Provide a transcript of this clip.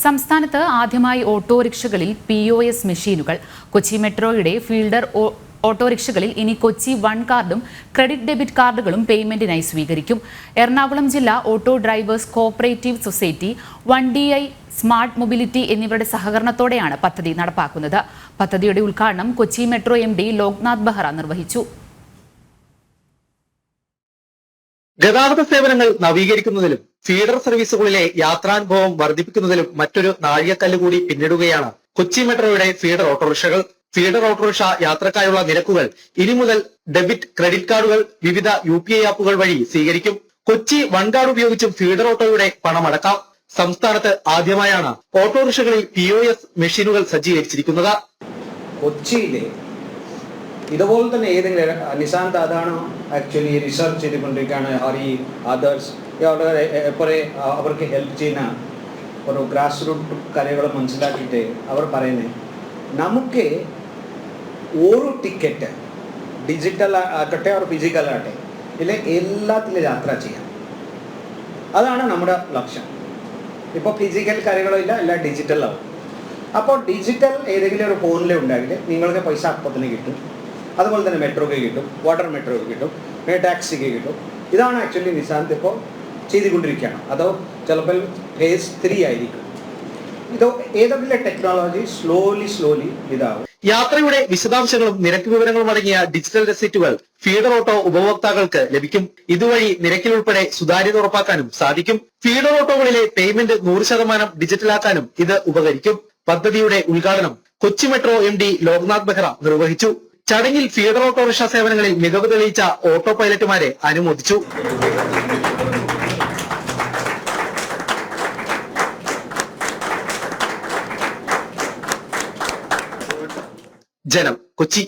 സംസ്ഥാനത്ത് ആദ്യമായി ഓട്ടോറിക്ഷകളിൽ POS മെഷീനുകൾ. കൊച്ചി മെട്രോയുടെ ഫീൽഡർ ഓട്ടോറിക്ഷകളിൽ ഇനി കൊച്ചി വൺ കാർഡും ക്രെഡിറ്റ് ഡെബിറ്റ് കാർഡുകളും പേയ്മെന്റിനായി സ്വീകരിക്കും. എറണാകുളം ജില്ലാ auto drivers cooperative society, 1DI smart mobility എന്നിവരുടെ സഹകരണത്തോടെയാണ് പദ്ധതി നടപ്പാക്കുന്നത്. പദ്ധതിയുടെ ഉദ്ഘാടനം കൊച്ചി മെട്രോ MD ലോക്നാഥ് ബെഹ്റ നിർവഹിച്ചു. ഗതാഗത സേവനങ്ങൾ നവീകരിക്കുന്നതിലും ഫീഡർ സർവീസുകളിലെ യാത്രാനുഭവം വർദ്ധിപ്പിക്കുന്നതിലും മറ്റൊരു നാഴികക്കല്ല് കൂടി പിന്നിടുകയാണ് കൊച്ചി മെട്രോയുടെ ഫീഡർ ഓട്ടോറിക്ഷകൾ. ഫീഡർ ഓട്ടോറിക്ഷ യാത്രക്കായുള്ള നിരക്കുകൾ ഇനി മുതൽ ഡെബിറ്റ്, ക്രെഡിറ്റ് കാർഡുകൾ, വിവിധ UPI ആപ്പുകൾ വഴി സ്വീകരിക്കും. കൊച്ചി വൺ കാർഡ് ഉപയോഗിച്ചും ഫീഡർ ഓട്ടോയുടെ പണമടക്കാം. സംസ്ഥാനത്ത് ആദ്യമായാണ് ഓട്ടോറിക്ഷകളിൽ POS മെഷീനുകൾ സജ്ജീകരിച്ചിരിക്കുന്നത്. കൊച്ചിയിലെ ഇതുപോലെ തന്നെ ഏതെങ്കിലും നിശാന്ത് അതാണ് ആക്ച്വലി റിസർച്ച് ചെയ്തുകൊണ്ടിരിക്കുകയാണ്. ഹരി അതേഴ്സ് എപ്പോഴേ അവർക്ക് ഹെൽപ്പ് ചെയ്യുന്ന ഒരു ഗ്രാസ് റൂട്ട് കാര്യങ്ങൾ മനസ്സിലാക്കിയിട്ട് അവർ പറയുന്നത്, നമുക്ക് ഒരു ടിക്കറ്റ് ഡിജിറ്റൽ ആകട്ടെ അവർ ഫിസിക്കൽ ആകട്ടെ ഇല്ല എല്ലാത്തിലും യാത്ര ചെയ്യാം. അതാണ് നമ്മുടെ ലക്ഷ്യം. ഇപ്പോൾ ഫിസിക്കൽ കാര്യങ്ങളില്ല, എല്ലാം ഡിജിറ്റലാവും. അപ്പോൾ ഡിജിറ്റൽ ഏതെങ്കിലും ഒരു ഫോണിൽ ഉണ്ടെങ്കിൽ നിങ്ങൾക്ക് പൈസ അപ്പത്തിന് കിട്ടും. അതുപോലെ തന്നെ മെട്രോക്ക് കിട്ടും, വാട്ടർ മെട്രോക്ക് കിട്ടും, ടാക്സിക്ക് കിട്ടും. ഇതാണ് ആക്ച്വലി നിശാന്ത് ഇപ്പോൾ ചെയ്തുകൊണ്ടിരിക്കുകയാണ്. അതോ ചിലപ്പോൾ phase 3 ആയിരിക്കും. ഇതോ ഏതെങ്കിലും ടെക്നോളജി സ്ലോലി ഇതാവും. യാത്രയുടെ വിശദാംശങ്ങളും നിരക്ക് വിവരങ്ങളും അടങ്ങിയ ഡിജിറ്റൽ രസീറ്റുകൾ ഫീഡർ ഓട്ടോ ഉപഭോക്താക്കൾക്ക് ലഭിക്കും. ഇതുവഴി നിരക്കിൽ ഉൾപ്പെടെ സുതാര്യത ഉറപ്പാക്കാനും സാധിക്കും. ഫീഡർ ഓട്ടോകളിലെ പേയ്മെന്റ് 100% ഡിജിറ്റലാക്കാനും ഇത് ഉപകരിക്കും. പദ്ധതിയുടെ ഉദ്ഘാടനം കൊച്ചി മെട്രോ MD ലോക്നാഥ് ബെഹ്റ നിർവഹിച്ചു. ചടങ്ങിൽ ഫീഡർ ഓട്ടോറിക്ഷ സേവനങ്ങളിൽ മികവ് തെളിയിച്ച ഓട്ടോ പൈലറ്റുമാരെ അനുമോദിച്ചു. ജനം, കൊച്ചി.